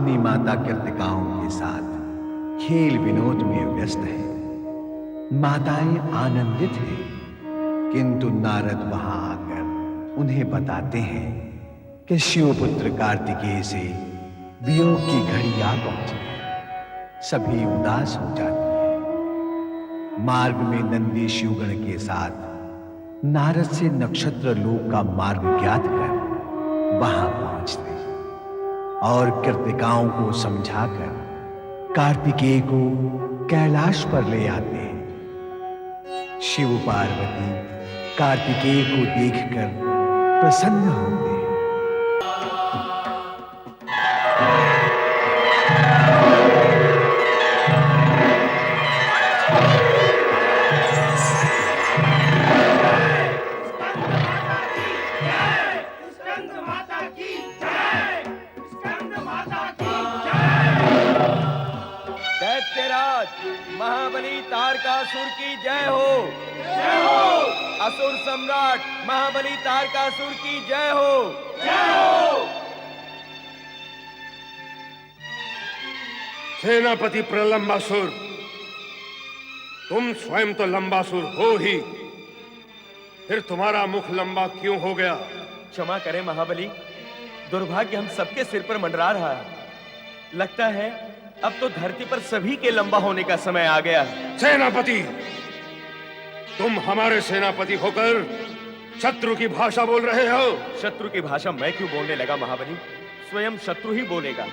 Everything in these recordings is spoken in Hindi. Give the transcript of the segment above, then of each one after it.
अपनी माता कृतिकाओं के साथ खेल विनोद में व्यस्त है। माताएं आनंदित हैं, किंतु नारद वहां आकर उन्हें बताते हैं कि शिवपुत्र कार्तिकेय से वियोग की घड़ी आ पहुंची है। सभी उदास हो जाती है। मार्ग में नंदी शिवगण के साथ नारद से नक्षत्र लोक का मार्ग ज्ञात कर वहां पहुंचते और कृतिकाओं को समझाकर कार्तिकेय को कैलाश पर ले आते हैं। शिव पार्वती कार्तिकेय को देखकर प्रसन्न होते हैं। महाबली तारकासुर की जय हो। जय हो। असुर सम्राट महाबली तारकासुर की जय हो। जय हो। सेनापति प्रलंबासुर, तुम स्वयं तो लंबासुर हो ही, फिर तुम्हारा मुख लंबा क्यों हो गया? क्षमा करें महाबली, दुर्भाग्य हम सबके सिर पर मंडरा रहा है। लगता है अब तो धरती पर सभी के लंबा होने का समय आ गया है। सेनापति, तुम हमारे सेनापति होकर शत्रु की भाषा बोल रहे हो। शत्रु की भाषा मैं क्यों बोलने लगा महाबली, स्वयं शत्रु ही बोलेगा।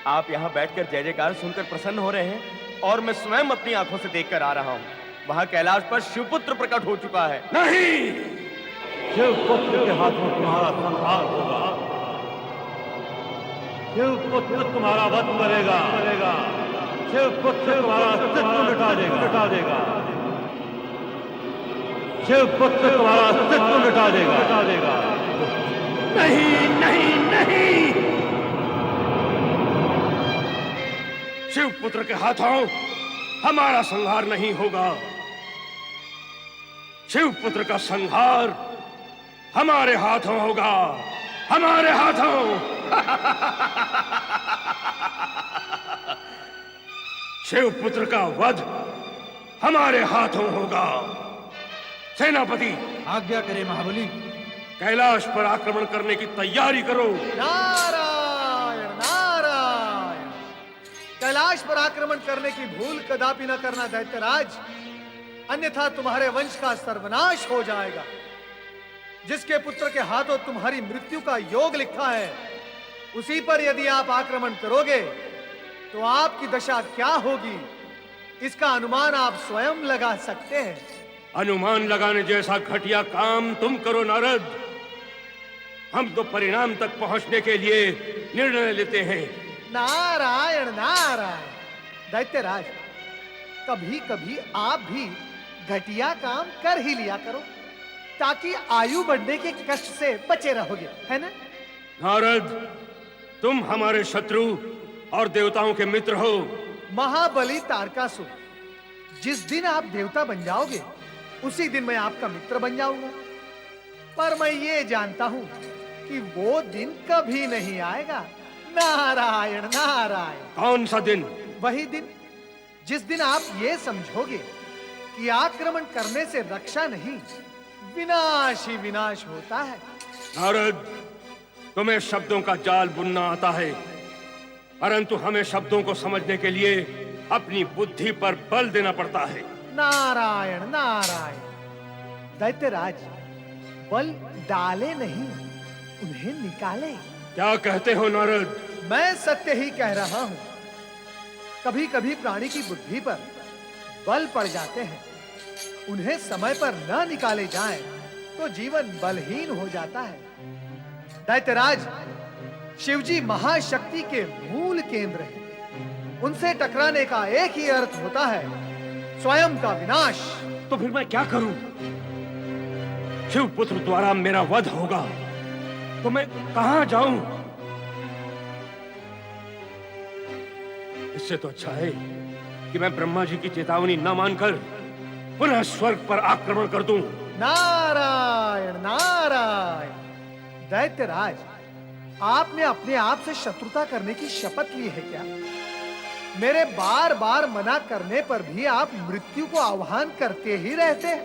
आप यहाँ बैठकर जय जयकार सुनकर प्रसन्न हो रहे हैं और मैं स्वयं अपनी आंखों से देखकर आ रहा हूँ। वहां कैलाश पर शिवपुत्र प्रकट हो चुका है। नहीं, शिवपुत्र के हाथों तुम्हारा संहार होगा। शिवपुत्र तुम्हारा वध करेगा। शिवपुत्र तुम्हारा अस्तित्व मिटा देगा। शिवपुत्र तुम्हारा अस्तित्व मिटा देगा। नहीं नहीं नहीं, शिवपुत्र के हाथों हमारा संहार नहीं होगा। शिवपुत्र का संहार हमारे हाथों होगा, हमारे हाथों। शिवपुत्र का वध हमारे हाथों होगा। सेनापति, आज्ञा करे महाबली। कैलाश पर आक्रमण करने की तैयारी करो। नारायण नारायण। कैलाश पर आक्रमण करने की भूल कदापि न करना दैत्यराज, अन्यथा तुम्हारे वंश का सर्वनाश हो जाएगा। जिसके पुत्र के हाथों तुम्हारी मृत्यु का योग लिखा है, उसी पर यदि आप आक्रमण करोगे तो आपकी दशा क्या होगी, इसका अनुमान आप स्वयं लगा सकते हैं। अनुमान लगाने जैसा घटिया काम तुम करो नारद। हम तो परिणाम तक पहुंचने के लिए निर्णय लेते हैं। नारायण नारायण। दैत्यराज, कभी कभी आप भी घटिया काम कर ही लिया करो, ताकि आयु बढ़ने के कष्ट से बचे रहोगे, है ना? नारद, तुम हमारे शत्रु और देवताओं के मित्र हो। महाबली तारकासुर, जिस दिन आप देवता बन जाओगे उसी दिन मैं आपका मित्र बन जाऊंगा। पर मैं ये जानता हूं कि वो दिन कभी नहीं आएगा। नारायण नारायण। कौन सा दिन? वही दिन जिस दिन आप ये समझोगे कि आक्रमण करने से रक्षा नहीं, विनाश ही विनाश होता है। नारद, तुम्हें शब्दों का जाल बुनना आता है, परंतु हमें शब्दों को समझने के लिए अपनी बुद्धि पर बल देना पड़ता है। नारायण नारायण। दैत्यराज, बल डाले नहीं, उन्हें निकाले। क्या कहते हो नारद? मैं सत्य ही कह रहा हूं। कभी कभी प्राणी की बुद्धि पर बल पड़ जाते हैं, उन्हें समय पर न निकाले जाएं तो जीवन बलहीन हो जाता है। दैत्यराज, शिवजी महाशक्ति के मूल केंद्र हैं। उनसे टकराने का एक ही अर्थ होता है, स्वयं का विनाश। तो फिर मैं क्या करूं? शिवपुत्र द्वारा मेरा वध होगा, तो मैं कहां जाऊं? इससे तो अच्छा है कि मैं ब्रह्मा जी की चेतावनी न मानकर पुनः स्वर्ग पर आक्रमण कर दूं। नारायण नारायण। दैत्यराज, आपने अपने आप से शत्रुता करने की शपथ ली है क्या? मेरे बार बार मना करने पर भी आप मृत्यु को आह्वान करते ही रहते हैं।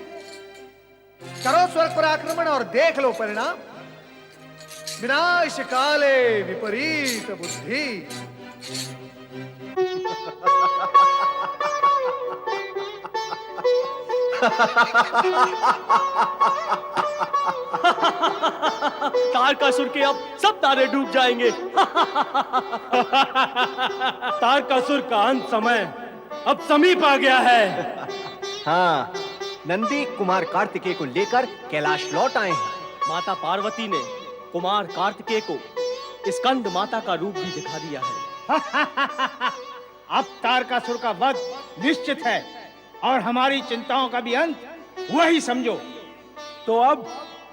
करो स्वर्ग पर आक्रमण और देख लो परिणाम। विनाश काले विपरीत बुद्धि। तारकासुर के अब सब तारे डूब जाएंगे। तारकासुर का अंत समय अब समीप आ गया है। हाँ, नंदी कुमार कार्तिकेय को लेकर कैलाश लौट आए हैं। माता पार्वती ने कुमार कार्तिकेय को स्कंद माता का रूप भी दिखा दिया है। अब तारकासुर का वध निश्चित है और हमारी चिंताओं का भी अंत वही समझो। तो अब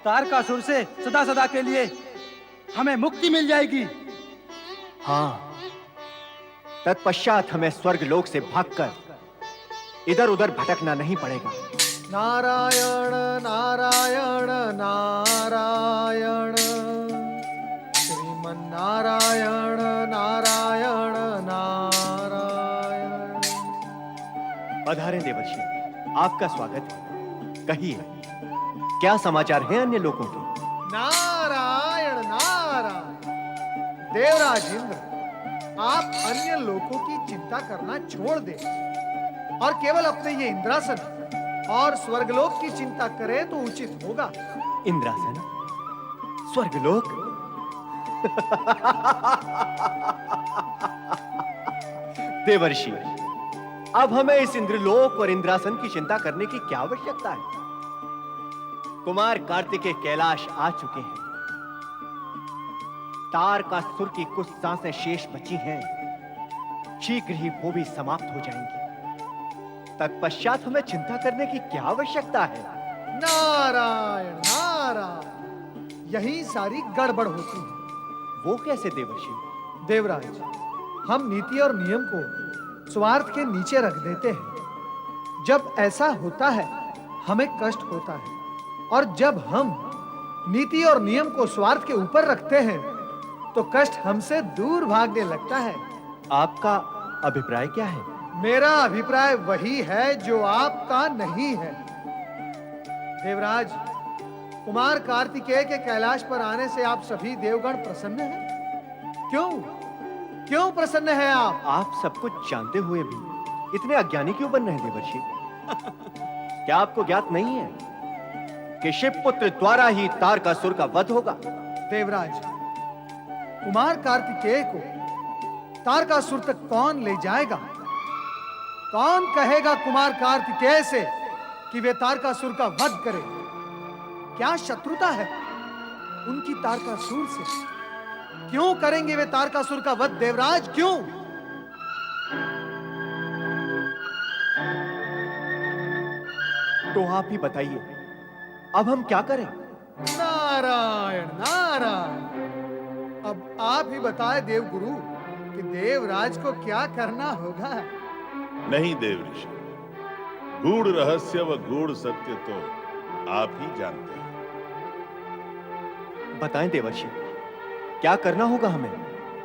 तारकासुर से सदा सदा के लिए हमें मुक्ति मिल जाएगी। हाँ, तत्पश्चात हमें स्वर्ग लोक से भागकर इधर उधर भटकना नहीं पड़ेगा। नारायण नारायण नारायण, श्रीमन नारायण नारायण नारायण। पधारें देवर्षि, आपका स्वागत है। कहिए, क्या समाचार हैं अन्य लोगों के? नारायण नारायण। देवराज इंद्र, आप अन्य लोगों की चिंता करना छोड़ दें और केवल अपने ये इंद्रासन और स्वर्गलोक की चिंता करें तो उचित होगा। इंद्रासन, स्वर्गलोक। देवर्षि, अब हमें इस इंद्रलोक और इंद्रासन की चिंता करने की क्या आवश्यकता है? कुमार कार्तिकेय कैलाश आ चुके हैं। तारकासुर की कुछ सांसें शेष बची हैं, शीघ्र ही वो भी समाप्त हो जाएंगी। तत्पश्चात हमें चिंता करने की क्या आवश्यकता है? नारायण नारायण, यही सारी गड़बड़ होती है। वो कैसे देवर्षि? देवराज, हम नीति और नियम को स्वार्थ के नीचे रख देते हैं। जब ऐसा होता है हमें कष्ट होता है, और जब हम नीति और नियम को स्वार्थ के ऊपर रखते हैं तो कष्ट हमसे दूर भागने लगता है। आपका अभिप्राय क्या है? मेरा अभिप्राय वही है जो आपका नहीं है। देवराज, कुमार कार्तिकेय के कैलाश पर आने से आप सभी देवगण प्रसन्न हैं? क्यों क्यों प्रसन्न हैं आप? आप सब कुछ जानते हुए भी इतने अज्ञानी क्यों बन रहे हैं देवर्षि? क्या आपको ज्ञात नहीं है कि शिवपुत्र द्वारा ही तारकासुर का वध होगा? देवराज, कुमार कार्तिकेय को तारकासुर तक कौन ले जाएगा? कौन कहेगा कुमार कार्तिकेय से कि वे तारकासुर का वध करें? क्या शत्रुता है उनकी तारकासुर से? क्यों करेंगे वे तारकासुर का वध देवराज, क्यों? तो आप ही बताइए, अब हम क्या करें? नारायण नारायण, अब आप ही बताए देवगुरु कि देवराज को क्या करना होगा। नहीं देवऋषि, गूढ़ रहस्य व गूढ़ सत्य तो आप ही जानते हैं। बताएं देवर्षि, क्या करना होगा हमें?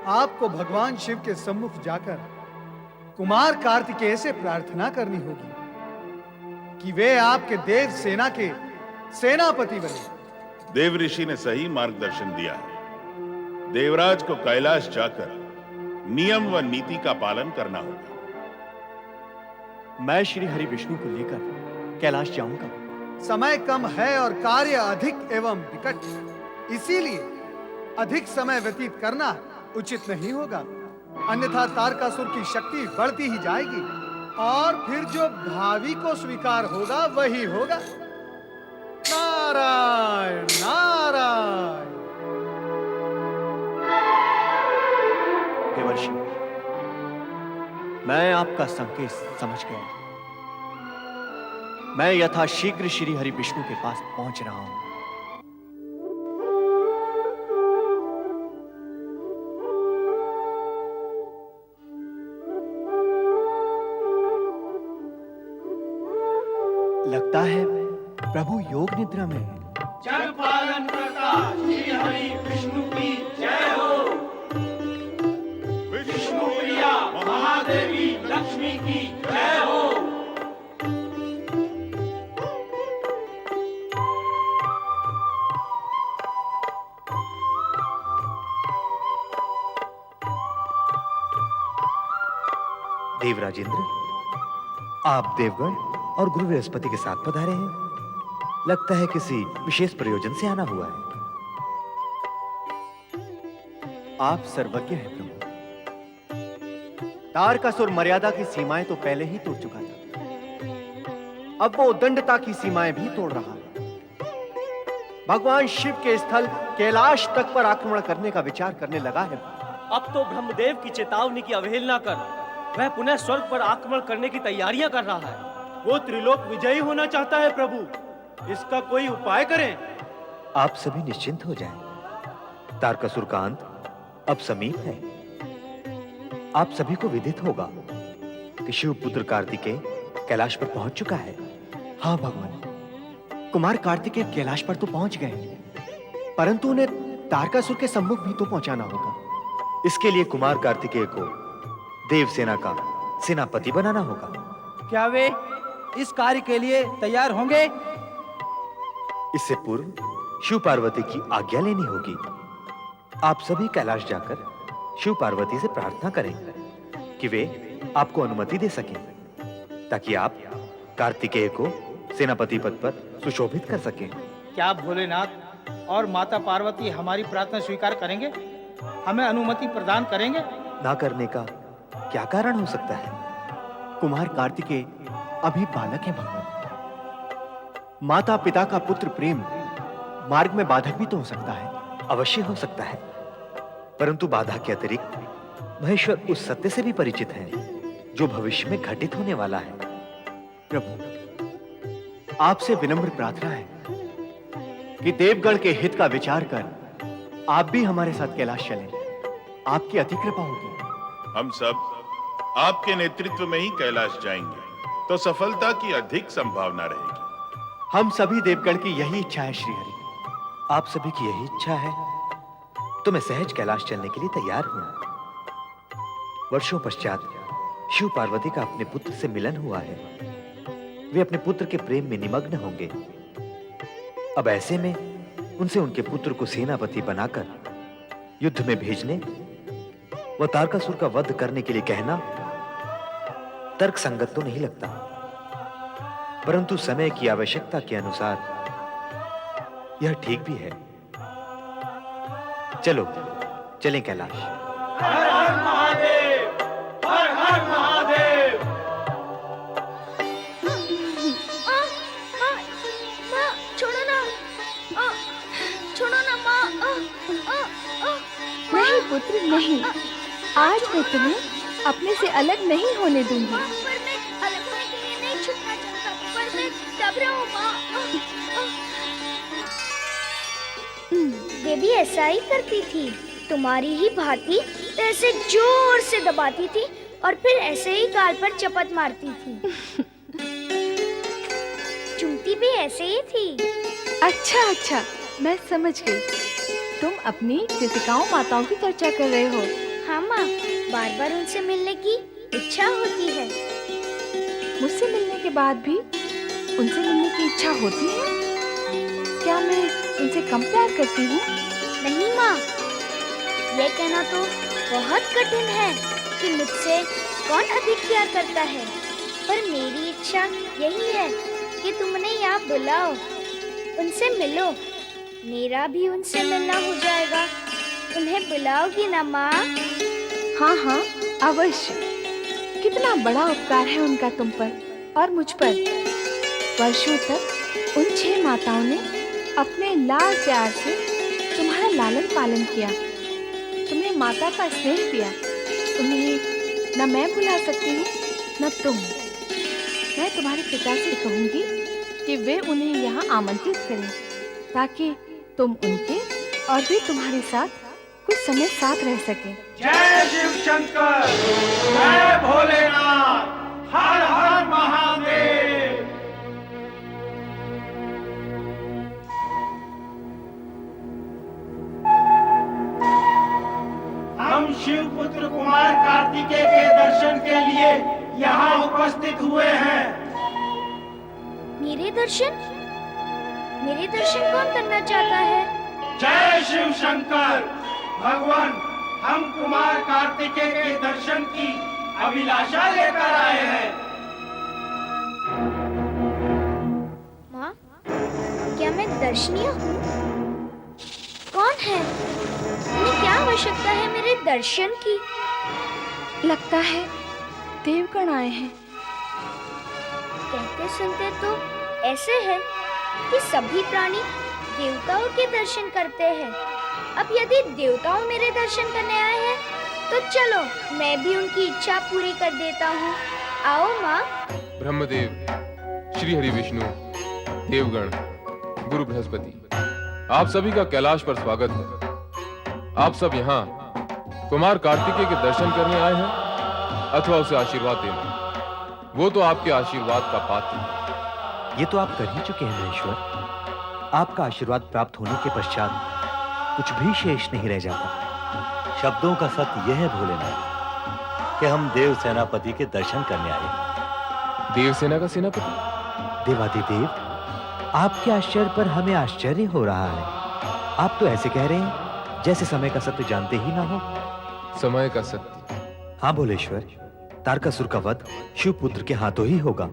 आपको भगवान शिव के सम्मुख जाकर कुमार कार्तिकेय से प्रार्थना करनी होगी कि वे आपके देव सेना के सेनापति बने। देवऋषि ने सही मार्गदर्शन दिया है। देवराज को कैलाश जाकर नियम व नीति का पालन करना होगा। मैं श्री हरि विष्णु को लेकर कैलाश जाऊंगा। समय कम है और कार्य अधिक एवं विकट, इसीलिए अधिक समय व्यतीत करना उचित नहीं होगा, अन्यथा तारकासुर की शक्ति बढ़ती ही जाएगी और फिर जो भावी को स्वीकार होगा वही होगा। नारायण नारायण। देवर्षि, मैं आपका संकेत समझ गया। मैं यथाशीघ्र श्री हरि विष्णु के पास पहुंच रहा हूं। लगता है प्रभु योग निद्रा में है। जग पालन करता श्री हरि विष्णु की जय हो। देवराजेंद्र, आप देवगण और गुरु बृहस्पति के साथ पधारे हैं। लगता है किसी विशेष प्रयोजन से आना हुआ है। आप सर्वज्ञ हैं प्रभु। तारकासुर मर्यादा की सीमाएं तो पहले ही तोड़ चुका था, अब वो दंडता की सीमाएं भी तोड़ रहा है। भगवान शिव के स्थल कैलाश तक पर आक्रमण करने का विचार करने लगा है। अब तो ब्रह्मदेव की चेतावनी की अवहेलना कर वह पुनः स्वर्ग पर आक्रमण करने की तैयारियां कर रहा है। वो त्रिलोक विजयी होना चाहता है प्रभु, इसका कोई उपाय करें। आप सभी निश्चिंत हो जाएं। तारकासुर का अंत अब समीप है। आप सभी को विदित होगा कि शिव पुत्र कार्तिकेय कैलाश पर पहुंच चुका है। हाँ भगवान, कुमार कार्तिकेय कैलाश पर तो पहुंच गए, परंतु उन्हें तारकासुर के सम्मुख भी तो पहुंचाना होगा। इसके लिए कुमार कार्तिकेय को देवसेना का सेनापति बनाना होगा। क्या वे इस कार्य के लिए तैयार होंगे? इससे पूर्व शिव पार्वती की आज्ञा लेनी होगी। आप सभी कैलाश जाकर शिव पार्वती से प्रार्थना करें कि वे आपको अनुमति दे सकें, ताकि आप कार्तिकेय को सेनापति पद पर सुशोभित कर सकें। क्या भोलेनाथ और माता पार्वती हमारी प्रार्थना स्वीकार करेंगे? हमें अनुमति प्रदान करेंगे? ना करने का क्या कारण हो सकता है? कुमार कार्तिकेय अभी बालक है भगवान। माता पिता का पुत्र प्रेम मार्ग में बाधक भी तो हो सकता है। अवश्य हो सकता है, परंतु बाधा के अतिरिक्त महेश्वर उस सत्य से भी परिचित हैं जो भविष्य में घटित होने वाला है। प्रभु, आपसे विनम्र प्रार्थना है कि देवगण के हित का विचार कर आप भी हमारे साथ कैलाश चलें। आपकी अति कृपा होगी। हम सब आपके नेतृत्व में ही कैलाश जाएंगे, तो सफलता की अधिक संभावना रहेगी। हम सभी देवगण की यही इच्छा है श्रीहरि। आप सभी की यही इच्छा है तो मैं सहज कैलाश चलने के लिए तैयार हूं। वर्षों पश्चात शिव पार्वती का अपने पुत्र से मिलन हुआ है। वे अपने पुत्र के प्रेम में निमग्न होंगे। अब ऐसे में उनसे उनके पुत्र को सेनापति बनाकर युद्ध में भेजने व तारकासुर का वध करने के लिए कहना तर्क संगत तो नहीं लगता, परंतु समय की आवश्यकता के अनुसार यह ठीक भी है। चलो चलें कैलाश। हर हर महादेव, हर हर महादेव। माँ, छोड़ो ना, छोड़ो ना माँ। नहीं पुत्र नहीं, आज मैं तुम्हें अपने से अलग नहीं होने दूंगी। पर मैं अलग होने के लिए नहीं छूटना चाहता, पर मैं दब रहा हूँ माँ। देवी ऐसा ही करती थी, तुम्हारी ही भांति ऐसे जोर से दबाती थी और फिर ऐसे ही गाल पर चपत मारती थी। चुमती भी ऐसे ही थी। अच्छा अच्छा, मैं समझ गई। तुम अपनी कृतिकाओं माताओं की चर्चा कर रहे हो। हाँ माँ, बार बार उनसे मिलने की इच्छा होती है। मुझसे मिलने के बाद भी उनसे मिलने की इच्छा होती है? क्या मैं उनसे कम प्यार करती हूँ? नहीं माँ, यह कहना तो बहुत कठिन है कि मुझसे कौन अधिक प्यार करता है, पर मेरी इच्छा यही है कि तुम उन्हें यहाँ बुलाओ, उनसे मिलो। मेरा भी उनसे मिलना हो जाएगा। उन्हें बुलाओगी ना माँ? हाँ हाँ अवश्य। कितना बड़ा उपकार है उनका तुम पर और मुझ पर। वर्षों तक उन 6 माताओं ने अपने लाड प्यार से तुम्हारा लालन पालन किया, तुम्हें माता का स्नेह दिया। उन्हें न मैं भुला सकती हूँ न तुम। मैं तुम्हारे पिता से कहूँगी कि वे उन्हें यहाँ आमंत्रित करें, ताकि तुम उनके और वे तुम्हारे साथ कुछ समय साथ रह सकें। जय शिव शंकर, जय भोलेनाथ, हर हर महादेव। हम शिव पुत्र कुमार कार्तिकेय के दर्शन के लिए यहाँ उपस्थित हुए हैं। मेरे दर्शन? मेरे दर्शन कौन करना चाहता है? जय शिव शंकर। भगवान, हम कुमार कार्तिकेय के दर्शन की अभिलाषा लेकर आए हैं। माँ, क्या मैं दर्शनीय हूँ? कौन है? इन्हें क्या आवश्यकता है मेरे दर्शन की? लगता है देवगण आए हैं। कहते सुनते तो ऐसे है कि सभी प्राणी देवताओं के दर्शन करते हैं। अब यदि देवताओं मेरे दर्शन करने आए हैं तो चलो मैं भी उनकी इच्छा पूरी कर देता हूँ। आओ माँ। ब्रह्मदेव, श्री हरि विष्णु, देवगण, गुरु बृहस्पति, आप सभी का कैलाश पर स्वागत है। आप सब यहाँ कुमार कार्तिकेय के दर्शन करने आए हैं अथवा उसे आशीर्वाद देना? वो तो आपके आशीर्वाद का पात्र है। ये तो आप कर ही चुके हैं महेश्वर। आपका आशीर्वाद प्राप्त होने के पश्चात कुछ भी शेष नहीं रह जाता। शब्दों का सत्य यह है भोलेनाथ कि हम देव सेनापति के दर्शन करने आए। देवसेना का सेनापति? देवादिदेव, आपके आश्चर्य पर हमें आश्चर्य हो रहा है। आप तो ऐसे कह रहे हैं जैसे समय का सत्य जानते ही ना हो। समय का सत्य? हाँ भोलेश्वर, तारकासुर का वध शिवपुत्र के हाथों ही होगा।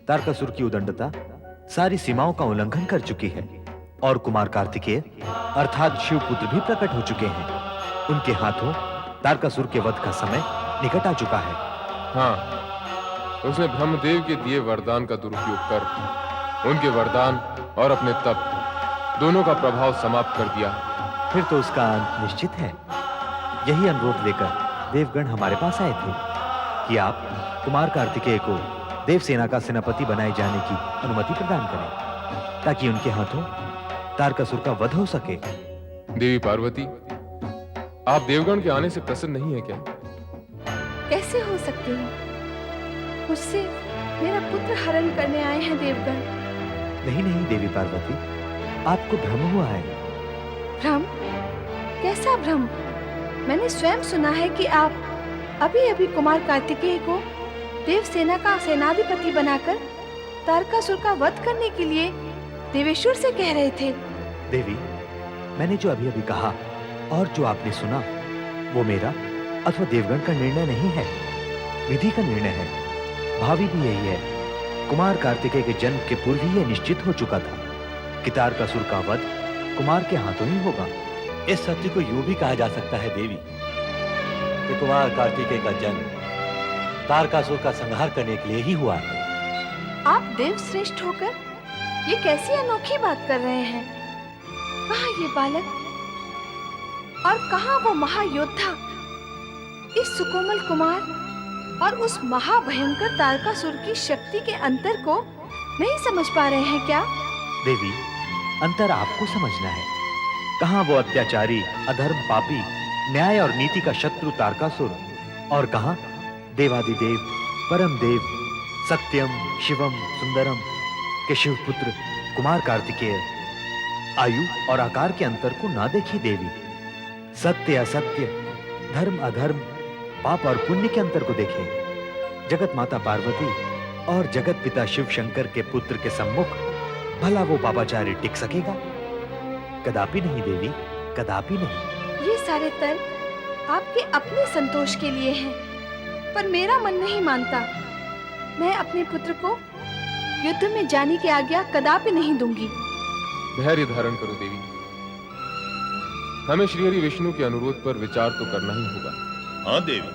तारकासुर की उदंडता सारी सीमाओं का उल्लंघन कर चुकी है और कुमार कार्तिकेय अर्थात शिवपुत्र भी प्रकट हो चुके हैं। उनके हाथों तारकासुर के वध का समय निकट आ चुका है। हाँ, उसने ब्रह्मदेव के दिए वरदान का दुरुपयोग कर उनके वरदान और अपने तप दोनों का प्रभाव समाप्त कर दिया। फिर तो उसका अंत निश्चित है। यही अनुरोध लेकर देवगण हमारे पास आए थे कि आप कुमार कार्तिकेय को देवसेना का सेनापति बनाए जाने की अनुमति प्रदान करें ताकि उनके हाथों तारकासुर का वध हो सके। देवी पार्वती, आप देवगण के आने से प्रसन्न नहीं है क्या? कैसे हो सकते हो? मुझसे मेरा पुत्र हरण करने आए हैं देवगण। नहीं नहीं देवी पार्वती, आपको भ्रम हुआ है। भ्रम? कैसा भ्रम? मैंने स्वयं सुना है कि आप अभी अभी कुमार कार्तिकेय को देवसेना का सेनाधिपति बनाकर तारकासुर का वध करने के लिए देवेश्वर से कह रहे थे। देवी, मैंने जो अभी अभी कहा और जो आपने सुना वो मेरा अथवा देवगण का निर्णय नहीं है, विधि का निर्णय है। भावी भी यही है। कुमार कार्तिकेय के जन्म के पूर्व ही यह निश्चित हो चुका था कि तारकासुर का वध कुमार के हाथों ही होगा। इस सत्य को यूं भी कहा जा सकता है देवी कि कुमार कार्तिकेय का जन्म तारकासुर का संहार करने के लिए ही हुआ है। आप देव श्रेष्ठ होकर ये कैसी अनोखी बात कर रहे हैं? कहाँ ये बालक और कहाँ वो महायोद्धा इस सुकोमल कुमार और उस महाभयंकर तारकासुर की शक्ति के अंतर को नहीं समझ पा रहे हैं क्या? देवी, अंतर आपको समझना है। कहाँ वो अत्याचारी, अधर्म, पापी, न्याय और नीति का शत्रु तारकासुर और कहाँ देवादिदेव, परम देव, सत्यम, शिवम, सुंदरम के शिवपुत्र कुमार कार्तिकेय। आयु और आकार के अंतर को ना देखी देवी, सत्य असत्य, धर्म अधर्म, पाप और पुण्य के अंतर को देखें। जगत माता पार्वती और जगत पिता शिव शंकर के पुत्र के सम्मुख भला वो पापाचारी टिक सकेगा? कदापि नहीं देवी, कदापि नहीं। ये सारे तर्क आपके अपने संतोष के लिए हैं, पर मेरा मन नहीं मानता। मैं अपने पुत्र को युद्ध में जाने की आज्ञा कदापि नहीं दूंगी। धैर्य धारण करो देवी, हमें श्री हरि विष्णु के अनुरोध पर विचार तो करना ही होगा। हाँ देवी,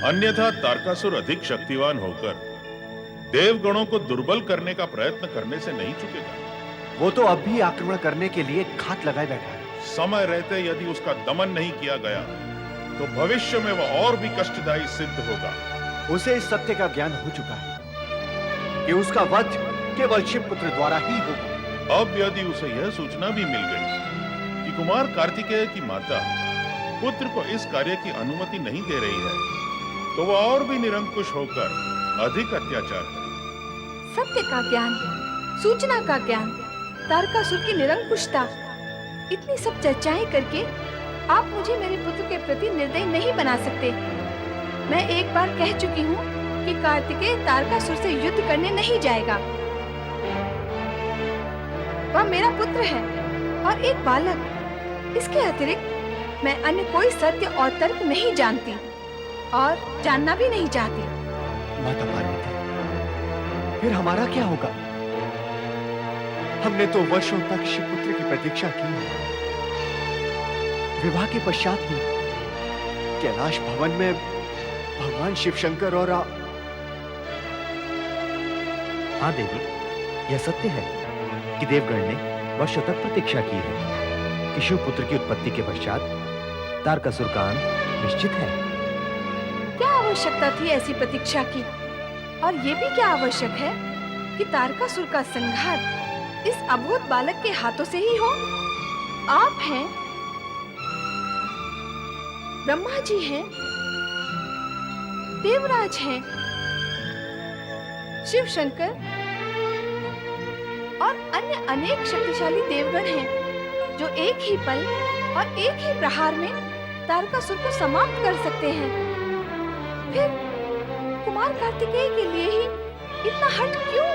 अन्यथा तारकासुर अधिक शक्तिवान होकर देवगणों को दुर्बल करने का प्रयत्न करने से नहीं चुकेगा। वो तो अब भी आक्रमण करने के लिए घात लगाए बैठा है। समय रहते यदि उसका दमन नहीं किया गया तो भविष्य में वह और भी कष्टदायी सिद्ध होगा। उसे इस सत्य का ज्ञान हो चुका है कि उसका वध केवल शिवपुत्र द्वारा ही होगा। अब यदि उसे यह सूचना भी मिल गई कि कुमार कार्तिकेय की माता पुत्र को इस कार्य की अनुमति नहीं दे रही है, तो वह और भी निरंकुश होकर अधिक अत्याचार करेगी। सत्य का ज्ञान, सूचना का ज्ञान, तारकासुर की निरंकुशता, इतनी सब चर्चाएं करके आप मुझे मेरे पुत्र के प्रति निर्दयी नहीं बना सकते। मैं एक बार कह चुकी हूँ कि कार्तिकेय तारकासुर से युद्ध करने नहीं जाएगा। वह मेरा पुत्र है और एक बालक। इसके अतिरिक्त मैं अन्य कोई सत्य और तर्क नहीं जानती। और जानना भी नहीं चाहती। माता पार्वती, फिर हमारा क्या होगा? हमने तो वर्षों तक शिवपुत्र की प्रतीक्षा की है। विवाह के पश्चात ही कैलाश भवन में भगवान शिव शंकर और हाँ देवी, यह सत्य है कि देवगण ने वर्षों तक प्रतीक्षा की है कि शिवपुत्र की उत्पत्ति के पश्चात तारकासुर का अंत निश्चित है। क्या आवश्यकता थी ऐसी प्रतीक्षा की? और ये भी क्या आवश्यक है कि तारकासुर का संहार इस अबोध बालक के हाथों से ही हो? आप हैं, ब्रह्मा जी हैं, देवराज हैं, शिव शंकर और अन्य अनेक शक्तिशाली देवगण हैं जो एक ही पल और एक ही प्रहार में तारकासुर को समाप्त कर सकते हैं। फिर कुमार कार्तिकेय के लिए ही इतना हठ क्यों?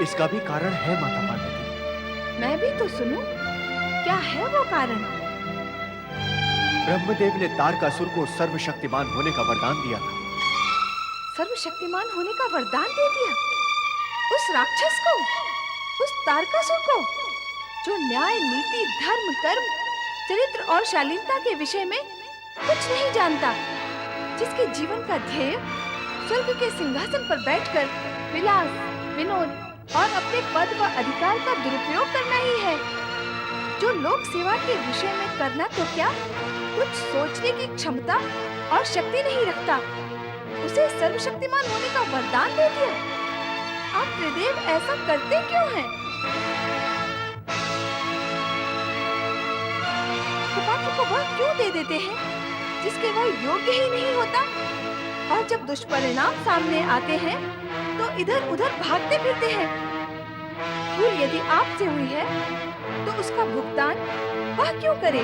इसका भी कारण है माता पार्वती। मैं भी तो सुनूं, क्या है वो कारण? ब्रह्मदेव ने तारकासुर को सर्वशक्तिमान होने का वरदान दिया था। सर्वशक्तिमान होने का वरदान दे दिया उस राक्षस को, उस तारकासुर को, जो न्याय, नीति, धर्म, कर्म, चरित्र और शालीनता के विषय में कुछ नहीं जानता, जिसके जीवन का ध्येय स्वर्ग के सिंहासन पर बैठकर विलास, विनोद और अपने पद व अधिकार का दुरुपयोग करना ही है, जो लोक सेवा के विषय में करना तो क्या, कुछ सोचने की क्षमता और शक्ति नहीं रखता, उसे सर्वशक्तिमान होने का वरदान दे दिया। आप त्रिदेव ऐसा करते क्यों हैं? कुपात्र को वह क्यों दे देते हैं जिसके वह योग्य ही नहीं होता? और जब दुष्परिणाम सामने आते हैं तो इधर उधर भागते फिरते हैं। भूल यदि आपसे हुई है तो उसका भुगतान वह क्यों करे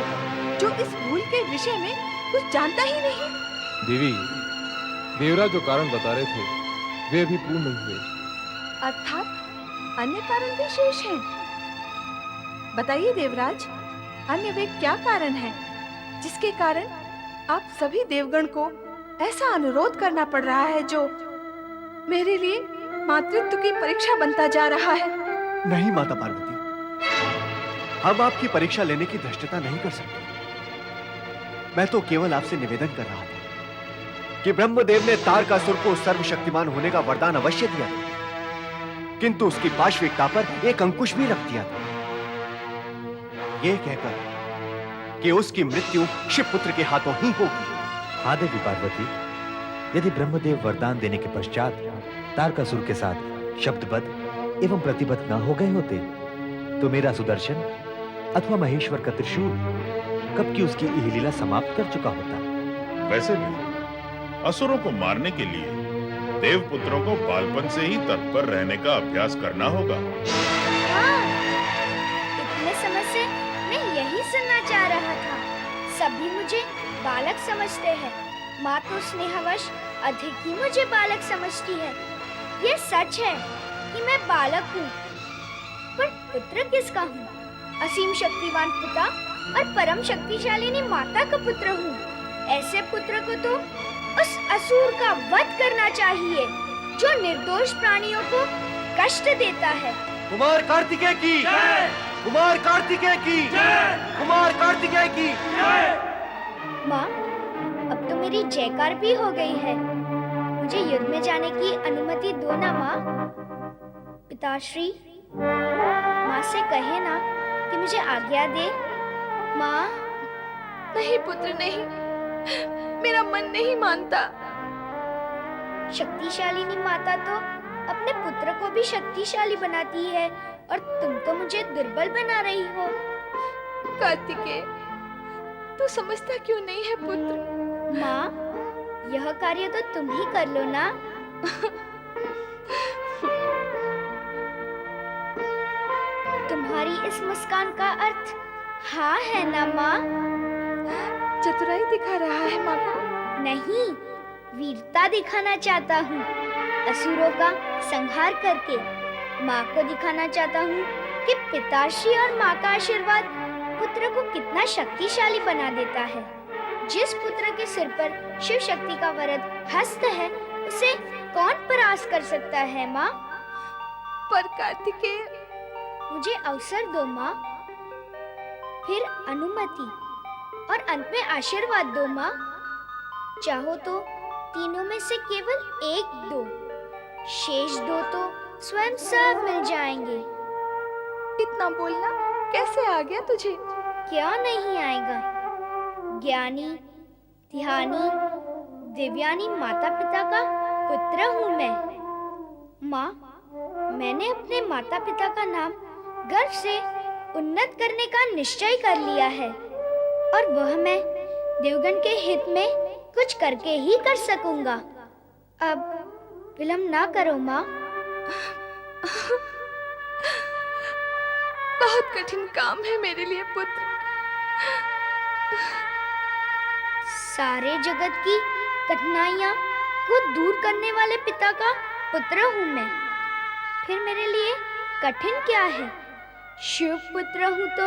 जो इस भूल के विषय में कुछ जानता ही नहीं? देवी, देवराज जो कारण बता रहे थे वे अभी पूर्ण नहीं हुए। अर्थात अन्य कारण भी शेष हैं। बताइए देवराज, अन्य वे क्या कारण हैं जिसके कारण आप सभी देवगण को ऐसा अनुरोध करना पड़ रहा है जो मेरे लिए मातृत्व की परीक्षा बनता जा रहा है? नहीं माता पार्वती, हम आपकी परीक्षा लेने की धृष्टता नहीं कर सकते। मैं तो केवल आपसे निवेदन कर रहा था कि ब्रह्मदेव ने तारकासुर को सर्वशक्तिमान होने का वरदान अवश्य दिया था, किंतु उसकी पाशविकता पर एक अंकुश भी रख दिया था, यह कहकर कि उसकी मृत्यु शिवपुत्र के हाथों ही होगी। हाँ देवी पार्वती, यदि ब्रह्मदेव वरदान देने के पश्चात तारकासुर के साथ शब्दबद्ध एवं प्रतिबद्ध न हो गए होते तो मेरा सुदर्शन अथवा महेश्वर का त्रिशूल कब की उसकी यह लीला समाप्त कर चुका होता। वैसे भी असुरों को मारने के लिए देवपुत्रों को बालपन से ही तत्पर रहने का अभ्यास करना होगा। हाँ, इतने समय से मैं यही सुनना चाह रहा था। सभी मुझे बालक समझते हैं, माँ तो स्नेहवश अधिक ही मुझे बालक समझती है। ये सच है कि मैं बालक हूँ, पर पुत्र किसका हूँ? असीम शक्तिवान पिता और परम शक्तिशालिनी माता का पुत्र हूँ। ऐसे पुत्र को तो उस असुर का वध करना चाहिए जो निर्दोष प्राणियों को कष्ट देता है। कुमार कार्तिकेय की जय! कुमार कार्तिकेय की जय! कुमार कार्तिकेय की जय! माँ, अब तो मेरी जयकार भी हो गई है। मुझे युद्ध में जाने की अनुमति दो ना माँ। पिताश्री, माँ से कहे ना कि मुझे आज्ञा दे। माँ। नहीं पुत्र, नहीं, मेरा मन नहीं मानता। शक्तिशालिनी माता तो अपने पुत्र को भी शक्तिशाली बनाती है और तुम तो मुझे दुर्बल बना रही हो। कार्तिकेय, तू समझता क्यों नहीं है पुत्र? माँ, यह कार्य तो तुम ही कर लो ना। तुम्हारी इस मुस्कान का अर्थ हाँ है ना माँ? चतुराई दिखा रहा है माँ को? नहीं, वीरता दिखाना चाहता हूँ। असुरों का संहार करके माँ को दिखाना चाहता हूँ कि पिताश्री और माँ का आशीर्वाद पुत्र को कितना शक्तिशाली बना देता है। जिस पुत्र के सिर पर शिव शक्ति का वरद हस्त है, उसे कौन परास्त कर सकता है माँ? पर कार्तिकेय, मुझे अवसर दो माँ, फिर अनुमति और अंत में आशीर्वाद दो माँ। चाहो तो तीनों में से केवल एक दो, शेष दो तो स्वयं सब मिल जाएंगे। इतना बोलना कैसे आ गया तुझे? क्या नहीं आएगा? ज्ञानी, ध्यानी, दिव्यानी माता पिता का पुत्र हूँ मैं। माँ, मैंने अपने माता पिता का नाम गर्व से उन्नत करने का निश्चय कर लिया है, और वह मैं देवगण के हित में कुछ करके ही कर सकूंगा। अब विलंब ना करो माँ। बहुत कठिन काम है मेरे लिए पुत्र। सारे जगत की कठिनाइयाँ को दूर करने वाले पिता का पुत्र हूँ मैं। फिर मेरे लिए कठिन क्या है? शिव पुत्र हूँ तो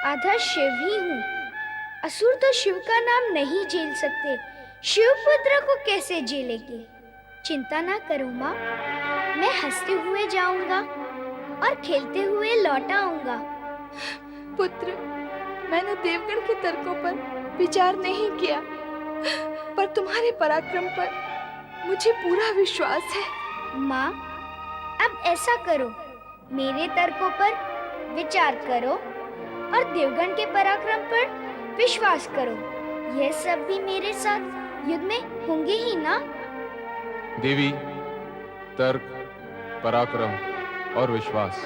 आधा शिव ही हूँ। असुर तो शिव का नाम नहीं झेल सकते, शिव पुत्र को कैसे झेलेंगे? चिंता ना करो माँ, मैं हंसते हुए जाऊंगा और खेलते हुए लौट आऊंगा। पुत्र, मैंने देवगण के तर्कों पर विचार नहीं किया, पर तुम्हारे पराक्रम पर मुझे पूरा विश्वास है। माँ, अब ऐसा करो, मेरे तर्कों पर विचार करो और देवगण के पराक्रम पर विश्वास करो। यह सब भी मेरे साथ युद्ध में होंगे ही ना? देवी, तर्क, पराक्रम और विश्वास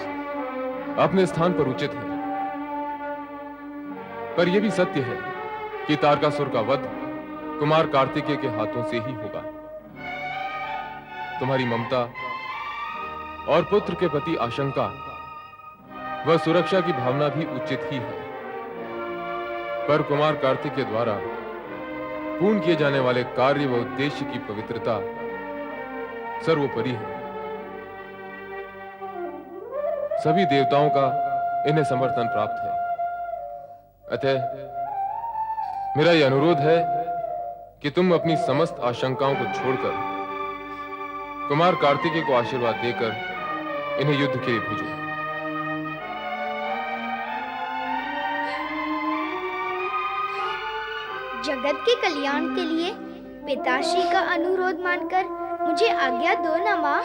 अपने स्थान पर उचित है, पर यह भी सत्य है कि तारकासुर का वध कुमार कार्तिकेय के हाथों से ही होगा। तुम्हारी ममता और पुत्र के प्रति आशंका व सुरक्षा की भावना भी उचित ही है, पर कुमार कार्तिकेय द्वारा पूर्ण किए जाने वाले कार्य व उद्देश्य की पवित्रता सर्वोपरि है। सभी देवताओं का इन्हें समर्थन प्राप्त है। अतः मेरा यह अनुरोध है कि तुम अपनी समस्त आशंकाओं को छोड़कर कुमार कार्तिकेय को आशीर्वाद देकर इन्हें युद्ध के लिए भेजो। जगत के कल्याण के लिए पिताश्री का अनुरोध मानकर मुझे आज्ञा दो ना माँ।